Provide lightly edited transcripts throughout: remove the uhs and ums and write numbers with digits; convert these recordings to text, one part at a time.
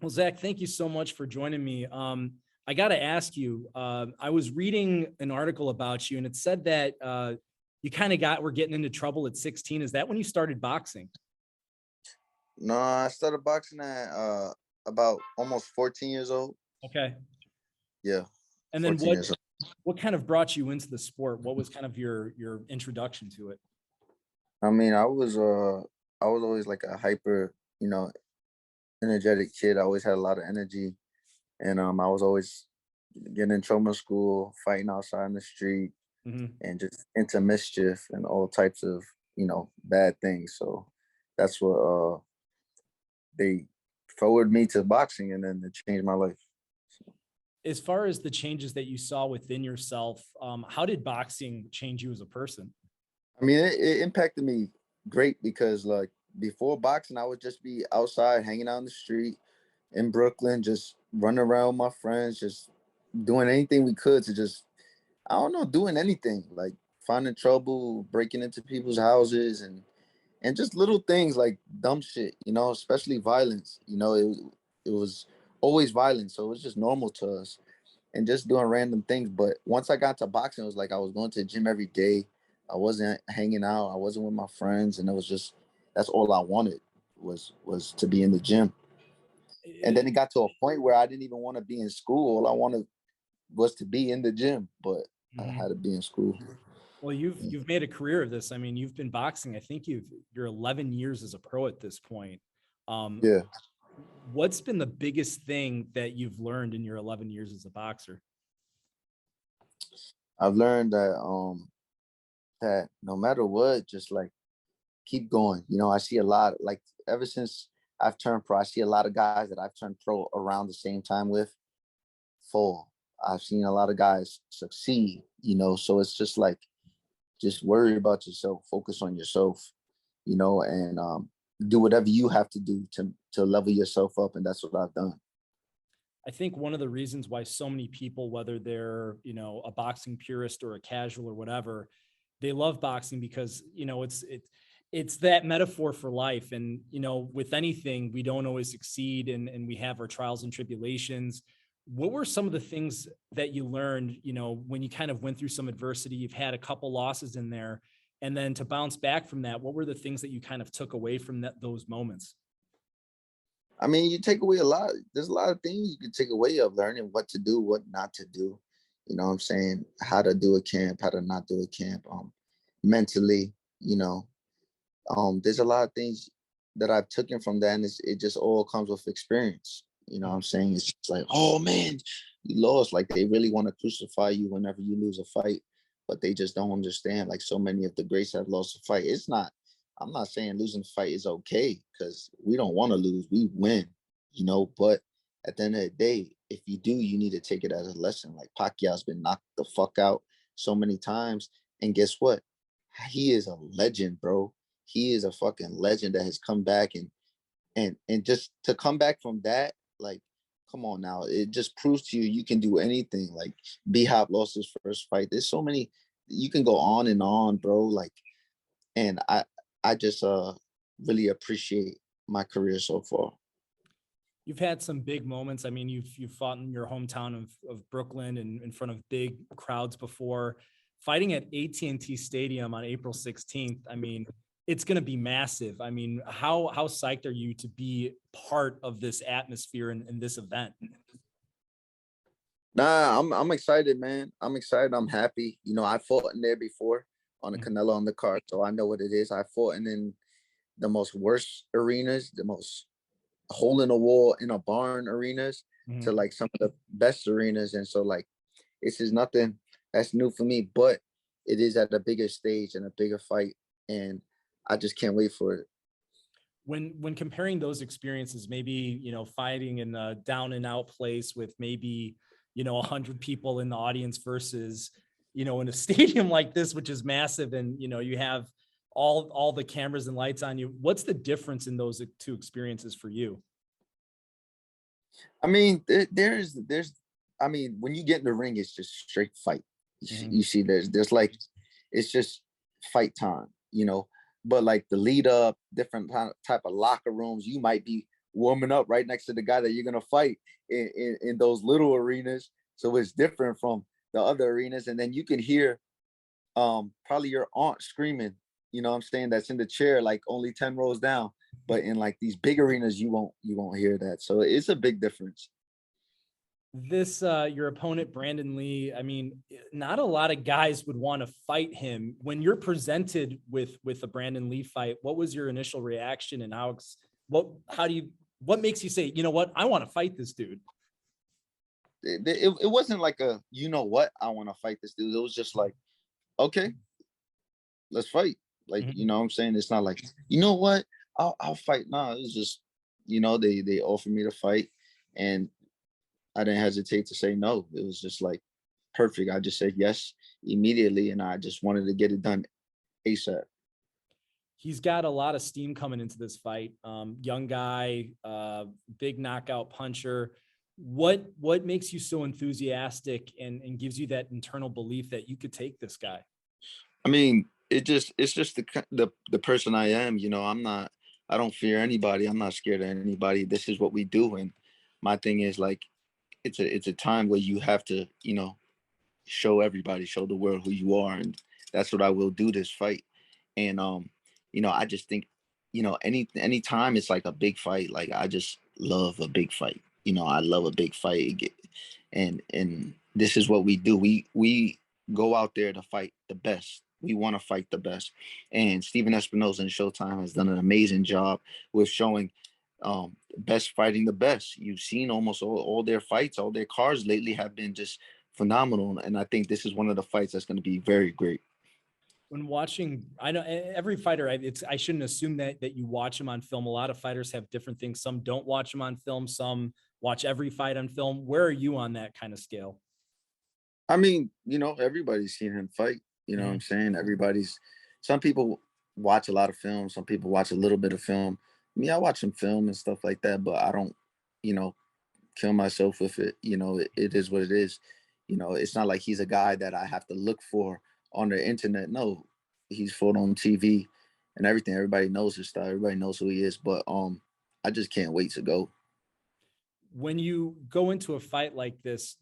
Well, Zach, thank you so much for joining me. I got to ask you, I was reading an article about you and it said that you kind of were getting into trouble at 16. Is that when you started boxing? No, I started boxing at about almost 14 years old. Okay. Yeah, And then 14 years old. what kind of brought you into the sport? What was kind of your introduction to it? I mean, I was always like a hyper, energetic kid. I always had a lot of energy, and I was always getting in trouble in school, fighting outside in the street, Mm-hmm. and just into mischief and all types of bad things. So that's what they forwarded me to boxing, and then it changed my life. As far as the changes that you saw within yourself, how did boxing change you as a person? I mean, it impacted me great because like before boxing, I would just be outside hanging out in the street in Brooklyn, just running around with my friends, just doing anything we could to just, I don't know, doing anything like finding trouble, breaking into people's houses and just little things like dumb shit, especially violence. It was always violence. So it was just normal to us and just doing random things. But once I got to boxing, it was like I was going to the gym every day. I wasn't hanging out. I wasn't with my friends, and it was just that's all I wanted was to be in the gym. And then it got to a point where I didn't even want to be in school. All I wanted was to be in the gym, but I had to be in school. Well, you've made a career of this. I mean, you've been boxing. I think you're 11 years as a pro at this point. Yeah. What's been the biggest thing that you've learned in your 11 years as a boxer? I've learned that no matter what, just like keep going. I see a lot, like ever since I've turned pro, I see a lot of guys that I've turned pro around the same time with fall. I've seen a lot of guys succeed, so it's just like, just worry about yourself, focus on yourself, and do whatever you have to do to level yourself up. And that's what I've done. I think one of the reasons why so many people, whether they're, a boxing purist or a casual or whatever, they love boxing because, it's that metaphor for life. And, with anything, we don't always succeed and we have our trials and tribulations. What were some of the things that you learned, when you kind of went through some adversity? You've had a couple losses in there, and then to bounce back from that, what were the things that you kind of took away from those moments? I mean, you take away a lot. There's a lot of things you can take away of learning what to do, what not to do. You know what I'm saying? How to do a camp, how to not do a camp, mentally, there's a lot of things that I've taken from that, and it just all comes with experience. You know what I'm saying? It's just like, oh man, you lost. Like they really want to crucify you whenever you lose a fight, but they just don't understand. Like so many of the greats have lost a fight. I'm not saying losing a fight is okay because we don't want to lose. We win, but at the end of the day, if you do, you need to take it as a lesson. Like Pacquiao's been knocked the fuck out so many times. And guess what? He is a legend, bro. He is a fucking legend that has come back and just to come back from that, like, come on now. It just proves to you you can do anything. Like B-Hop lost his first fight. There's so many, you can go on and on, bro. Like, and I just really appreciate my career so far. You've had some big moments. I mean, you've fought in your hometown of Brooklyn and in front of big crowds before. Fighting at AT&T Stadium on April 16th, I mean, it's going to be massive. I mean, how psyched are you to be part of this atmosphere and this event? Nah, I'm excited, man. I'm excited. I'm happy. I fought in there before on the Canelo undercard, so I know what it is. I fought in the most worst arenas, the most hole in a wall in a barn arenas to like some of the best arenas. And so like, this is nothing that's new for me, but it is at a bigger stage and a bigger fight. And I just can't wait for it. When comparing those experiences, maybe, fighting in a down and out place with maybe, 100 people in the audience versus, in a stadium like this, which is massive. And, you have all the cameras and lights on you. What's the difference in those two experiences for you? I mean, there's, I mean, when you get in the ring, it's just straight fight. You see, there's like, it's just fight time, but like the lead up, different type of locker rooms, you might be warming up right next to the guy that you're gonna fight in those little arenas. So it's different from the other arenas. And then you can hear probably your aunt screaming, you know what I'm saying, that's in the chair like only 10 rows down. But in like these big arenas, you won't hear that. So it's a big difference. This your opponent, Brandun Lee, I mean, not a lot of guys would want to fight him. When you're presented with a Brandun Lee fight, what was your initial reaction, and what makes you say, you know what, I want to fight this dude? It wasn't like a, you know what, I want to fight this dude. It was just like, okay, let's fight. Like, Mhm. you know what I'm saying? It's not like, you know what, I'll fight. No, it was just, you know, they offered me to fight, and I didn't hesitate to say no. It was just like perfect. I just said yes immediately, and I just wanted to get it done ASAP. He's got a lot of steam coming into this fight. Young guy, big knockout puncher. What makes you so enthusiastic and gives you that internal belief that you could take this guy? I mean, it's just the person I am. You know, I don't fear anybody. I'm not scared of anybody. This is what we do, and my thing is like, it's a time where you have to, you know, show everybody, show the world who you are, and that's what I will do this fight. And you know, I just think, you know, any time it's like a big fight, like I just love a big fight. You know, I love a big fight, and this is what we do. We go out there to fight the best. We want to fight the best, and Steven Espinosa and Showtime has done an amazing job with showing best fighting the best. You've seen almost all their fights, all their cards lately have been just phenomenal. And I think this is one of the fights that's going to be very great. When watching, I know every fighter, I shouldn't assume that you watch them on film. A lot of fighters have different things. Some don't watch them on film. Some watch every fight on film. Where are you on that kind of scale? I mean, you know, everybody's seen him fight. You know what I'm Mhm. saying? Some people watch a lot of film, some people watch a little bit of film. Me, I watch some film and stuff like that, but I don't, you know, kill myself with it. You know, it is what it is. You know, it's not like he's a guy that I have to look for on the internet. No, he's fought on TV and everything. Everybody knows his style. Everybody knows who he is. But I just can't wait to go. When you go into a fight like this,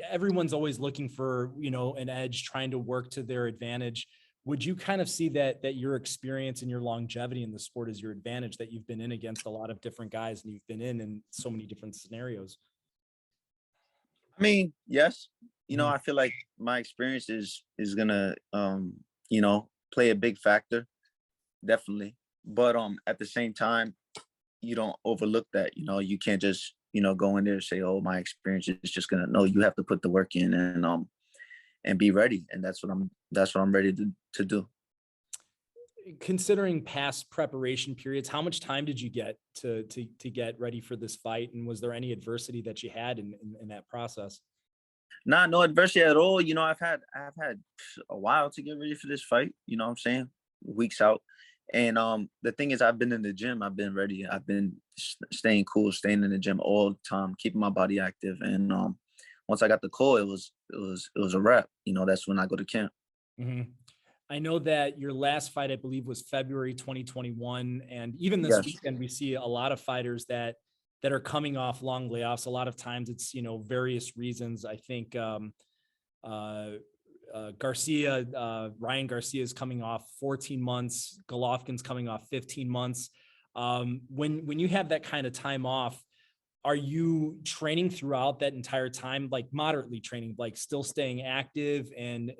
everyone's always looking for, an edge, trying to work to their advantage. Would you kind of see that your experience and your longevity in the sport is your advantage, that you've been in against a lot of different guys and you've been in so many different scenarios? I mean, yes. You know, Mhm. I feel like my experience is gonna you know, play a big factor, definitely. But at the same time, you don't overlook that. You know, you can't just, you know, go in there and say, oh, my experience is just gonna, no, you have to put the work in and be ready. And that's what I'm ready to do. Considering past preparation periods, how much time did you get to get ready for this fight? And was there any adversity that you had in that process? Not no adversity at all. You know, I've had a while to get ready for this fight. You know what I'm saying? Weeks out. And the thing is, I've been in the gym. I've been ready. I've been staying cool, staying in the gym all the time, keeping my body active. And once I got the call, it was a wrap. You know, that's when I go to camp. Mhm. I know that your last fight, I believe, was February 2021, and even this Yes. weekend, we see a lot of fighters that are coming off long layoffs. A lot of times, it's various reasons. I think uh, Ryan Garcia is coming off 14 months. Golovkin's coming off 15 months. When you have that kind of time off, are you training throughout that entire time, like moderately training, like still staying active, and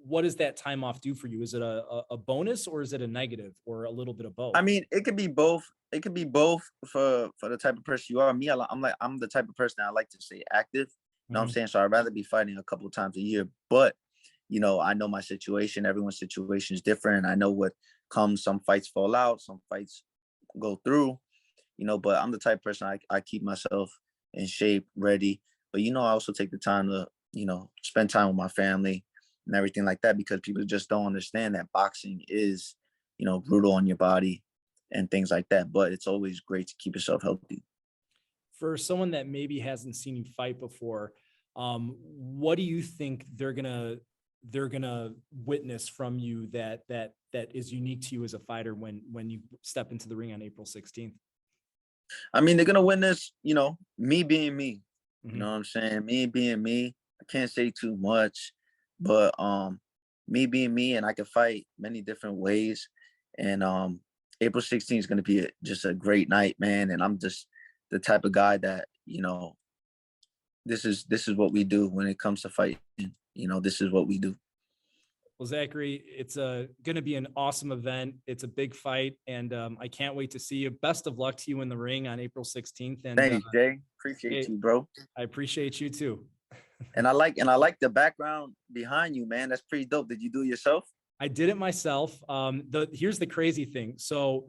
what does that time off do for you? Is it a bonus, or is it a negative, or a little bit of both? I mean, it could be both. It could be both for the type of person you are. Me, I'm the type of person that I like to stay active. You know what I'm Mhm. saying? So I'd rather be fighting a couple of times a year. But you know, I know my situation. Everyone's situation is different. I know what comes. Some fights fall out. Some fights go through. You know, but I'm the type of person I keep myself in shape, ready. But you know, I also take the time to, you know, spend time with my family and everything like that, because people just don't understand that boxing is, you know, brutal on your body and things like that. But it's always great to keep yourself healthy. For someone that maybe hasn't seen you fight before, what do you think they're gonna witness from you that is unique to you as a fighter when you step into the ring on April 16th? I mean, they're gonna win this, me being me. You Mhm. know what I'm saying? Me being me. I can't say too much, but me being me, and I can fight many different ways. And April 16th is gonna be just a great night, man. And I'm just the type of guy that, this is what we do when it comes to fighting. This is what we do. Well, Zachary, it's going to be an awesome event. It's a big fight, and I can't wait to see you. Best of luck to you in the ring on April 16th. And Thanks, Jay. Appreciate hey, you, bro. I appreciate you too. And I like the background behind you, man. That's pretty dope. Did you do it yourself? I did it myself. Here's the crazy thing. So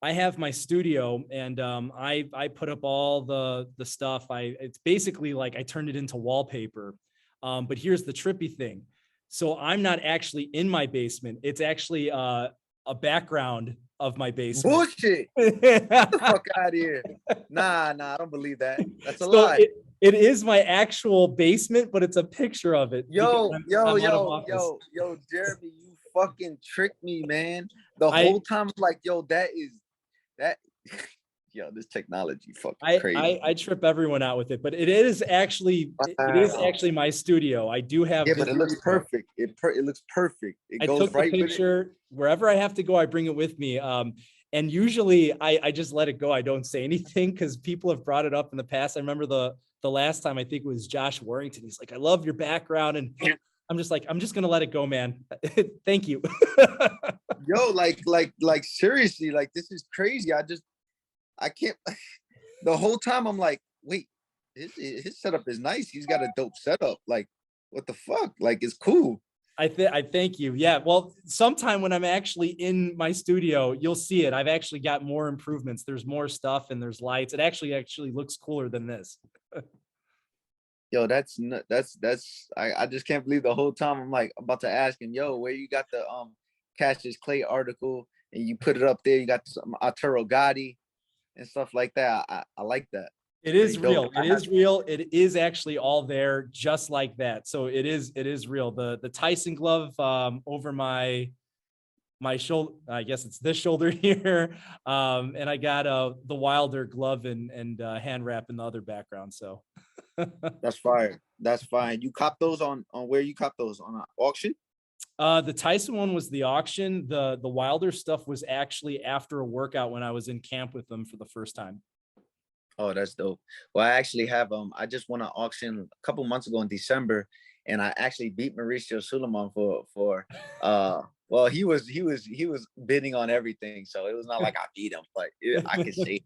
I have my studio, and I put up all the stuff. It's basically like I turned it into wallpaper. But here's the trippy thing. So I'm not actually in my basement. It's actually a background of my basement. Bullshit. Get the fuck out of here. Nah, I don't believe that. That's a lie. It is my actual basement, but it's a picture of it. Yo, I'm out of office. Jeremy, you fucking tricked me, man. The whole time, like, that. Yo, this technology fucking crazy. I trip everyone out with it, but it is actually my studio. I do have. Yeah, but it looks perfect. It looks perfect. It goes took right the picture. With it. Wherever I have to go, I bring it with me. And usually I just let it go. I don't say anything because people have brought it up in the past. I remember the last time, I think it was Josh Warrington. He's like, I love your background. And I'm just like, I'm just going to let it go, man. Thank you. Yo, like seriously, like, this is crazy. I can't, the whole time I'm like, wait, his setup is nice. He's got a dope setup. Like, what the fuck? Like, it's cool. I thank you. Yeah. Well, sometime when I'm actually in my studio, you'll see it. I've actually got more improvements. There's more stuff and there's lights. It actually looks cooler than this. Yo, I just can't believe the whole time I'm like about to ask him, yo, where you got the Cassius Clay article and you put it up there. You got some Arturo Gotti and stuff like that. I like that. It is real. It is real. It is actually all there just like that. So it is real. The Tyson glove over my shoulder, I guess it's this shoulder here. And I got the Wilder glove and hand wrap in the other background. So that's fire. That's fine. You cop those on where you cop those on an auction? The Tyson one was the auction. The Wilder stuff was actually after a workout when I was in camp with them for the first time. Oh, that's dope. Well, I actually have I just won an auction a couple months ago in December, and I actually beat Mauricio Suleiman for well, he was bidding on everything, so it was not like I beat him, but I can say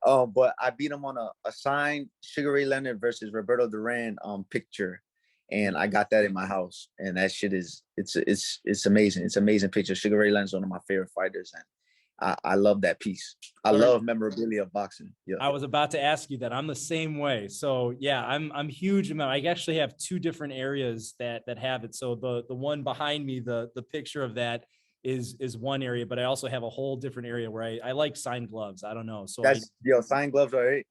but I beat him on a signed Sugar Ray Leonard versus Roberto Duran picture, and I got that in my house, and that shit is it's amazing. It's amazing picture. Sugar Ray Leonard's one of my favorite fighters, and I love that piece. I love memorabilia of boxing. Yeah. I was about to ask you that. I'm the same way. So yeah, I'm huge. I actually have two different areas that have it. So the one behind me, the picture of that is one area, but I also have a whole different area where I like signed gloves. I don't know. So signed gloves are right.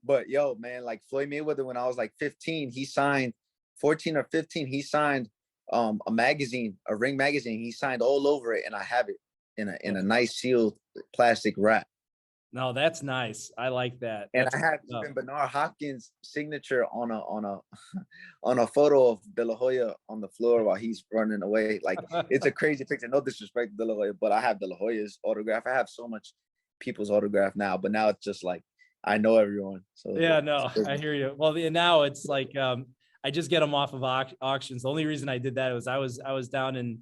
But yo, man, like Floyd Mayweather, when I was like 15, he signed 14 or 15. He signed a magazine, a Ring magazine. He signed all over it, and I have it in a nice sealed plastic wrap. No, that's nice. I like that. And I have even Bernard Hopkins' signature on a photo of De La Hoya on the floor while he's running away. Like, it's a crazy picture. No disrespect to De La Hoya, but I have De La Hoya's autograph. I have so much people's autograph now, but now it's just like I know everyone. So yeah, no, I hear you. Well, now it's like I just get them off of auctions. The only reason I did that was I was down in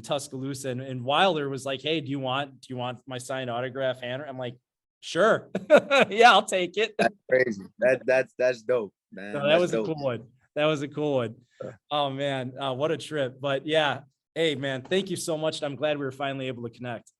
Tuscaloosa, and Wilder was like, hey, do you want my signed autograph hand? I'm like, sure. Yeah, I'll take it. That's crazy. That's dope, man. No, that was dope. A cool one. That was a cool one. Oh man, what a trip. But yeah, hey man, thank you so much. I'm glad we were finally able to connect.